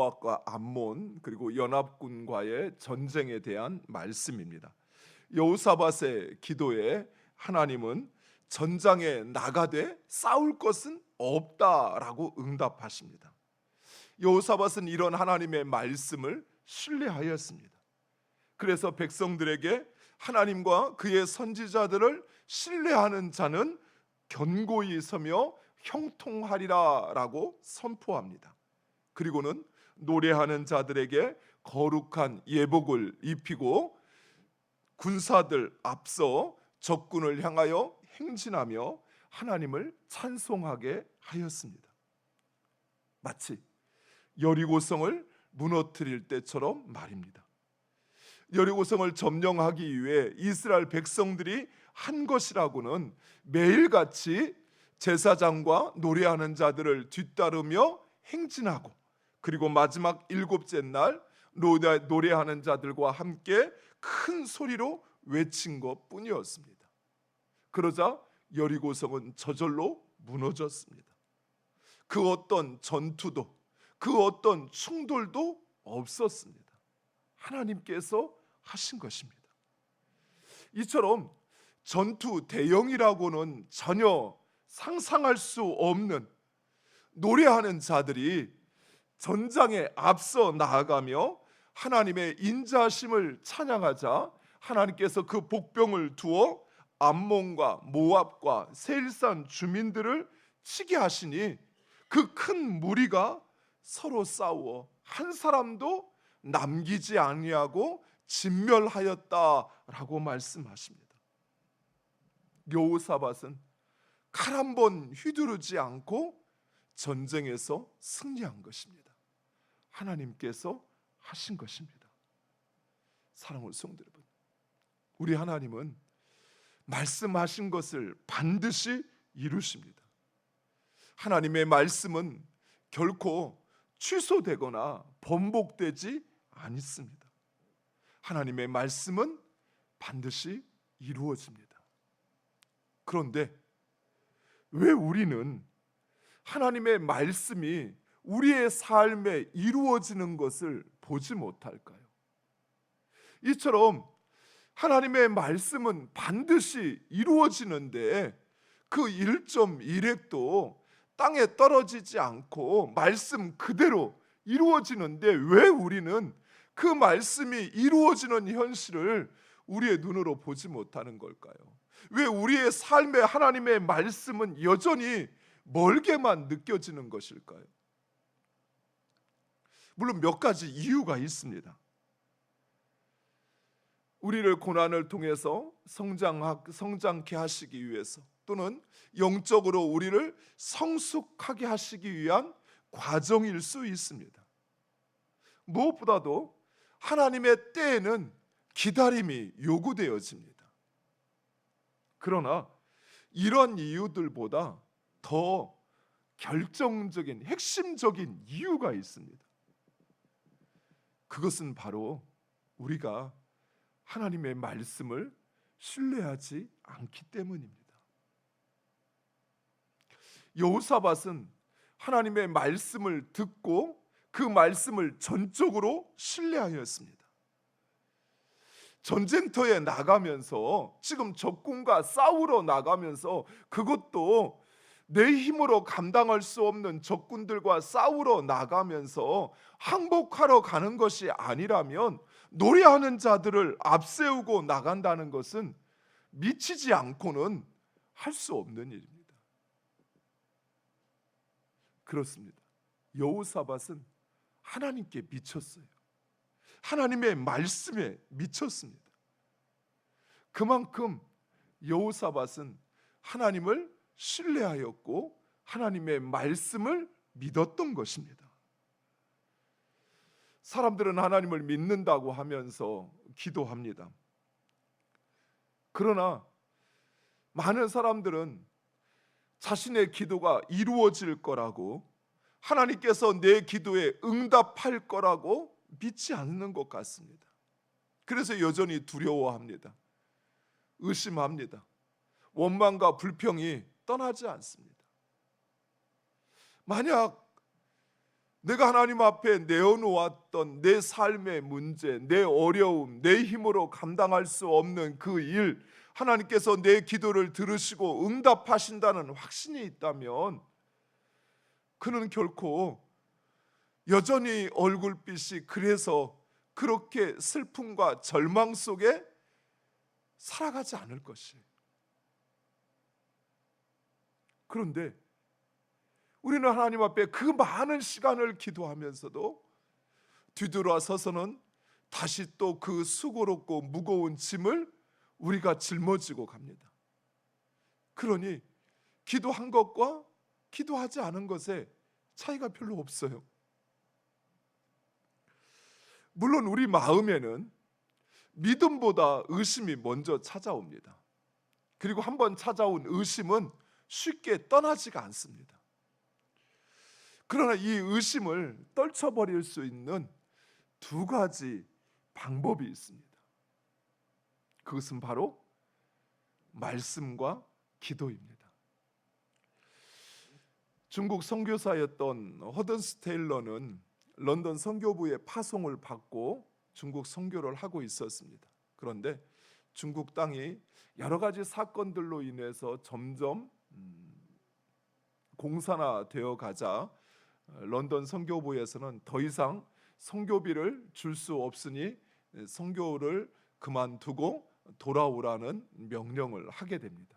모압과 암몬 그리고 연합군과의 전쟁에 대한 말씀입니다. 여호사밧의 기도에 하나님은 전장에 나가되 싸울 것은 없다라고 응답하십니다. 여호사밧은 이런 하나님의 말씀을 신뢰하였습니다. 그래서 백성들에게 하나님과 그의 선지자들을 신뢰하는 자는 견고히 서며 형통하리라라고 선포합니다. 그리고는 노래하는 자들에게 거룩한 예복을 입히고 군사들 앞서 적군을 향하여 행진하며 하나님을 찬송하게 하였습니다. 마치 여리고성을 무너뜨릴 때처럼 말입니다. 여리고성을 점령하기 위해 이스라엘 백성들이 한 것이라고는 매일같이 제사장과 노래하는 자들을 뒤따르며 행진하고, 그리고 마지막 일곱째 날 노래하는 자들과 함께 큰 소리로 외친 것뿐이었습니다. 그러자 여리고성은 저절로 무너졌습니다. 그 어떤 전투도 그 어떤 충돌도 없었습니다. 하나님께서 하신 것입니다. 이처럼 전투 대형이라고는 전혀 상상할 수 없는 노래하는 자들이 전장에 앞서 나아가며 하나님의 인자하심을 찬양하자 하나님께서 그 복병을 두어 암몬과 모압과 세일산 주민들을 치게 하시니 그 큰 무리가 서로 싸워 한 사람도 남기지 아니하고 진멸하였다라고 말씀하십니다. 여호사밧은 칼 한 번 휘두르지 않고 전쟁에서 승리한 것입니다. 하나님께서 하신 것입니다. 사랑하는 성도 여러분, 우리 하나님은 말씀하신 것을 반드시 이루십니다. 하나님의 말씀은 결코 취소되거나 번복되지 않습니다. 하나님의 말씀은 반드시 이루어집니다. 그런데 왜 우리는 하나님의 말씀이 우리의 삶에 이루어지는 것을 보지 못할까요? 이처럼 하나님의 말씀은 반드시 이루어지는데 그 1.1획도 땅에 떨어지지 않고 말씀 그대로 이루어지는데 왜 우리는 그 말씀이 이루어지는 현실을 우리의 눈으로 보지 못하는 걸까요? 왜 우리의 삶에 하나님의 말씀은 여전히 멀게만 느껴지는 것일까요? 물론 몇 가지 이유가 있습니다. 우리를 고난을 통해서 성장케 하시기 위해서, 또는 영적으로 우리를 성숙하게 하시기 위한 과정일 수 있습니다. 무엇보다도 하나님의 때에는 기다림이 요구되어집니다. 그러나 이런 이유들보다 더 결정적인 핵심적인 이유가 있습니다. 그것은 바로 우리가 하나님의 말씀을 신뢰하지 않기 때문입니다. 여호사밧은 하나님의 말씀을 듣고 그 말씀을 전적으로 신뢰하였습니다. 전쟁터에 나가면서, 지금 적군과 싸우러 나가면서, 그것도 내 힘으로 감당할 수 없는 적군들과 싸우러 나가면서 항복하러 가는 것이 아니라면 노래하는 자들을 앞세우고 나간다는 것은 미치지 않고는 할 수 없는 일입니다. 그렇습니다. 여호사밧은 하나님께 미쳤어요. 하나님의 말씀에 미쳤습니다. 그만큼 여호사밧은 하나님을 신뢰하였고 하나님의 말씀을 믿었던 것입니다. 사람들은 하나님을 믿는다고 하면서 기도합니다. 그러나 많은 사람들은 자신의 기도가 이루어질 거라고, 하나님께서 내 기도에 응답할 거라고 믿지 않는 것 같습니다. 그래서 여전히 두려워합니다. 의심합니다. 원망과 불평이 떠나지 않습니다. 만약 내가 하나님 앞에 내어놓았던 내 삶의 문제, 내 어려움, 내 힘으로 감당할 수 없는 그 일, 하나님께서 내 기도를 들으시고 응답하신다는 확신이 있다면 그는 결코 여전히 얼굴빛이 그래서 그렇게 슬픔과 절망 속에 살아가지 않을 것이에요. 그런데 우리는 하나님 앞에 그 많은 시간을 기도하면서도 뒤돌아서서는 다시 또 그 수고롭고 무거운 짐을 우리가 짊어지고 갑니다. 그러니 기도한 것과 기도하지 않은 것에 차이가 별로 없어요. 물론 우리 마음에는 믿음보다 의심이 먼저 찾아옵니다. 그리고 한번 찾아온 의심은 쉽게 떠나지가 않습니다. 그러나 이 의심을 떨쳐버릴 수 있는 두 가지 방법이 있습니다. 그것은 바로 말씀과 기도입니다. 중국 선교사였던 허든스 테일러는 런던 선교부의 파송을 받고 중국 선교를 하고 있었습니다. 그런데 중국 땅이 여러 가지 사건들로 인해서 점점 공산화되어 가자 런던 선교부에서는 더 이상 선교비를 줄 수 없으니 선교를 그만두고 돌아오라는 명령을 하게 됩니다.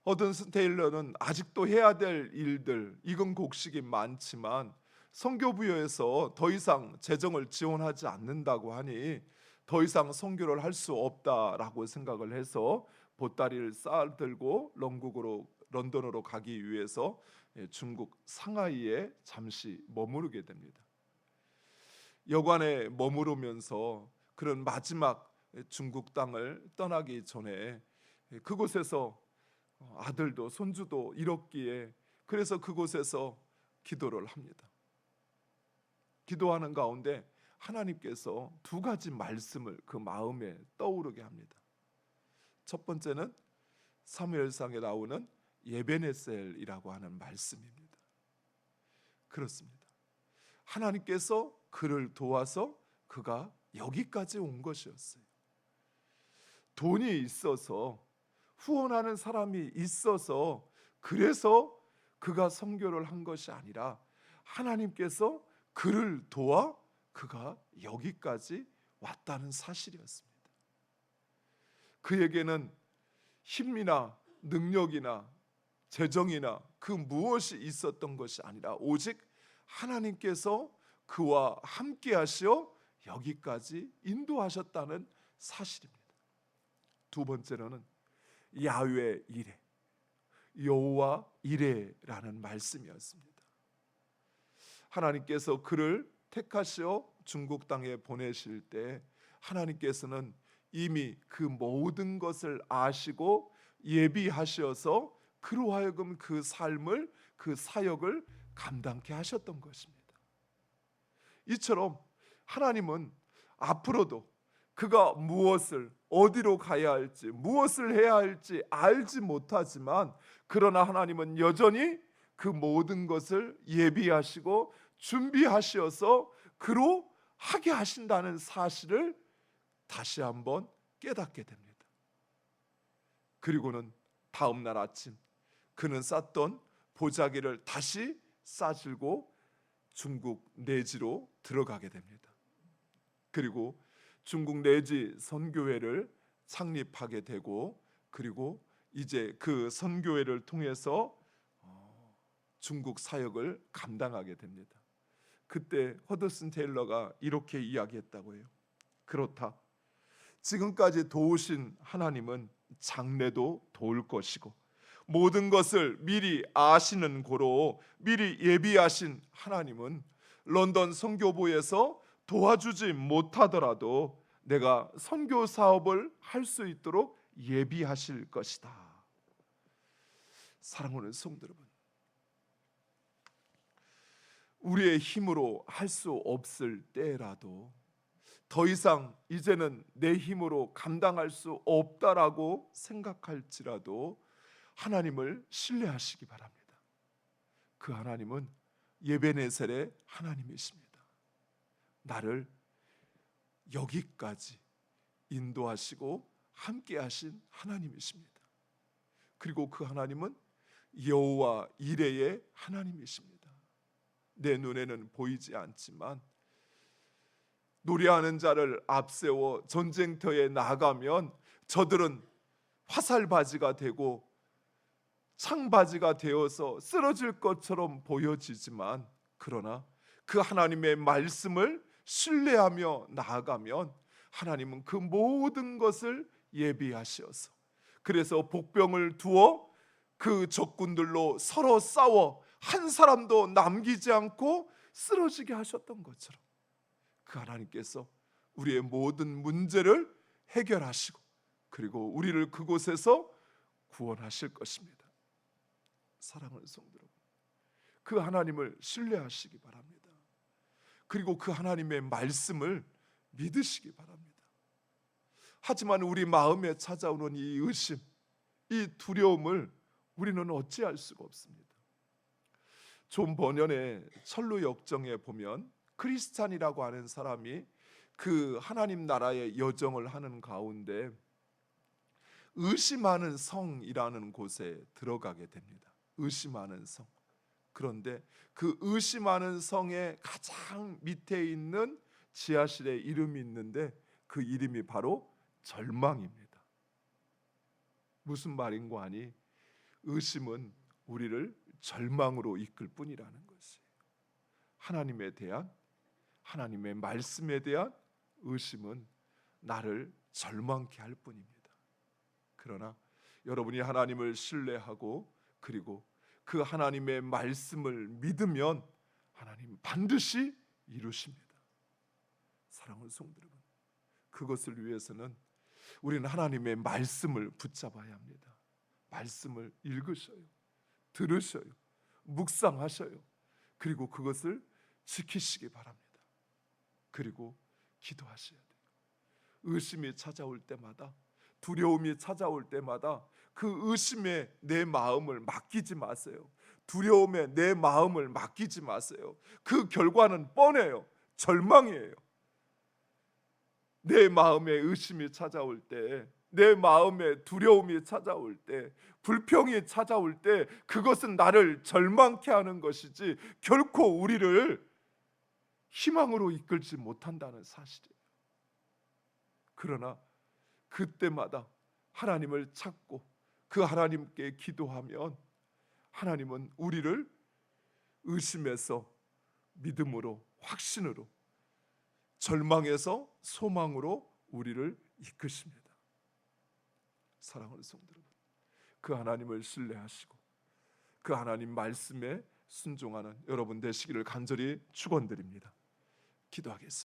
허든스 테일러는 아직도 해야 될 일들, 이근곡식이 많지만 선교부에서 더 이상 재정을 지원하지 않는다고 하니 더 이상 선교를 할 수 없다라고 생각을 해서 보따리를 싸들고 런던으로 가기 위해서 중국 상하이에 잠시 머무르게 됩니다. 여관에 머무르면서 그런 마지막 중국 땅을 떠나기 전에 그곳에서 아들도 손주도 잃었기에 그래서 그곳에서 기도를 합니다. 기도하는 가운데 하나님께서 두 가지 말씀을 그 마음에 떠오르게 합니다. 첫 번째는 사무엘상에 나오는 예베네셀이라고 하는 말씀입니다. 그렇습니다. 하나님께서 그를 도와서 그가 여기까지 온 것이었어요. 돈이 있어서 후원하는 사람이 있어서 그래서 그가 선교를 한 것이 아니라 하나님께서 그를 도와 그가 여기까지 왔다는 사실이었습니다. 그에게는 힘이나 능력이나 재정이나 그 무엇이 있었던 것이 아니라 오직 하나님께서 그와 함께 하시어 여기까지 인도하셨다는 사실입니다. 두 번째로는 야훼 이레, 여호와 이레라는 말씀이었습니다. 하나님께서 그를 택하시어 중국 땅에 보내실 때 하나님께서는 이미 그 모든 것을 아시고 예비하셔서 그로 하여금 그 삶을, 그 사역을 감당케 하셨던 것입니다. 이처럼 하나님은 앞으로도 그가 무엇을 어디로 가야 할지 무엇을 해야 할지 알지 못하지만 그러나 하나님은 여전히 그 모든 것을 예비하시고 준비하셔서 그로 하게 하신다는 사실을 다시 한번 깨닫게 됩니다. 그리고는 다음 날 아침 그는 쌌던 보자기를 다시 싸들고 중국 내지로 들어가게 됩니다. 그리고 중국 내지 선교회를 창립하게 되고 그리고 이제 그 선교회를 통해서 중국 사역을 감당하게 됩니다. 그때 허드슨 테일러가 이렇게 이야기했다고 해요. 그렇다. 지금까지 도우신 하나님은 장래도 도울 것이고 모든 것을 미리 아시는 고로 미리 예비하신 하나님은 런던 선교부에서 도와주지 못하더라도 내가 선교 사업을 할 수 있도록 예비하실 것이다. 사랑하는 성도 여러분, 우리의 힘으로 할 수 없을 때라도 더 이상 이제는 내 힘으로 감당할 수 없다라고 생각할지라도 하나님을 신뢰하시기 바랍니다. 그 하나님은 예베네셀의 하나님이십니다. 나를 여기까지 인도하시고 함께 하신 하나님이십니다. 그리고 그 하나님은 여호와 이레의 하나님이십니다. 내 눈에는 보이지 않지만 노래하는 자를 앞세워 전쟁터에 나가면 저들은 화살바지가 되고 창바지가 되어서 쓰러질 것처럼 보여지지만, 그러나 그 하나님의 말씀을 신뢰하며 나아가면 하나님은 그 모든 것을 예비하시어서, 그래서 복병을 두어 그 적군들로 서로 싸워 한 사람도 남기지 않고 쓰러지게 하셨던 것처럼 그 하나님께서 우리의 모든 문제를 해결하시고 그리고 우리를 그곳에서 구원하실 것입니다. 사랑하는 성도 여러분, 그 하나님을 신뢰하시기 바랍니다. 그리고 그 하나님의 말씀을 믿으시기 바랍니다. 하지만 우리 마음에 찾아오는 이 의심, 이 두려움을 우리는 어찌할 수가 없습니다. 존 버년의 철로 역정에 보면 크리스찬이라고 하는 사람이 그 하나님 나라의 여정을 하는 가운데 의심하는 성이라는 곳에 들어가게 됩니다. 의심하는 성. 그런데 그 의심하는 성의 가장 밑에 있는 지하실에 이름이 있는데 그 이름이 바로 절망입니다. 무슨 말인고 하니 의심은 우리를 절망으로 이끌 뿐이라는 것이에요. 하나님에 대한, 하나님의 말씀에 대한 의심은 나를 절망케 할 뿐입니다. 그러나 여러분이 하나님을 신뢰하고 그리고 그 하나님의 말씀을 믿으면 하나님 반드시 이루십니다. 사랑하는 성도 여러분, 그것을 위해서는 우리는 하나님의 말씀을 붙잡아야 합니다. 말씀을 읽으셔요, 들으셔요, 묵상하셔요. 그리고 그것을 지키시기 바랍니다. 그리고 기도하셔야 돼요. 의심이 찾아올 때마다, 두려움이 찾아올 때마다 그 의심에 내 마음을 맡기지 마세요. 두려움에 내 마음을 맡기지 마세요. 그 결과는 뻔해요. 절망이에요. 내 마음에 의심이 찾아올 때, 내 마음에 두려움이 찾아올 때, 불평이 찾아올 때 그것은 나를 절망케 하는 것이지 결코 우리를 희망으로 이끌지 못한다는 사실이에요. 그러나 그때마다 하나님을 찾고 그 하나님께 기도하면 하나님은 우리를 의심에서 믿음으로, 확신으로, 절망에서 소망으로 우리를 이끄십니다. 사랑하는 성도 여러분, 그 하나님을 신뢰하시고 그 하나님 말씀에 순종하는 여러분 되시기를 간절히 축원드립니다. 기도하겠습니다.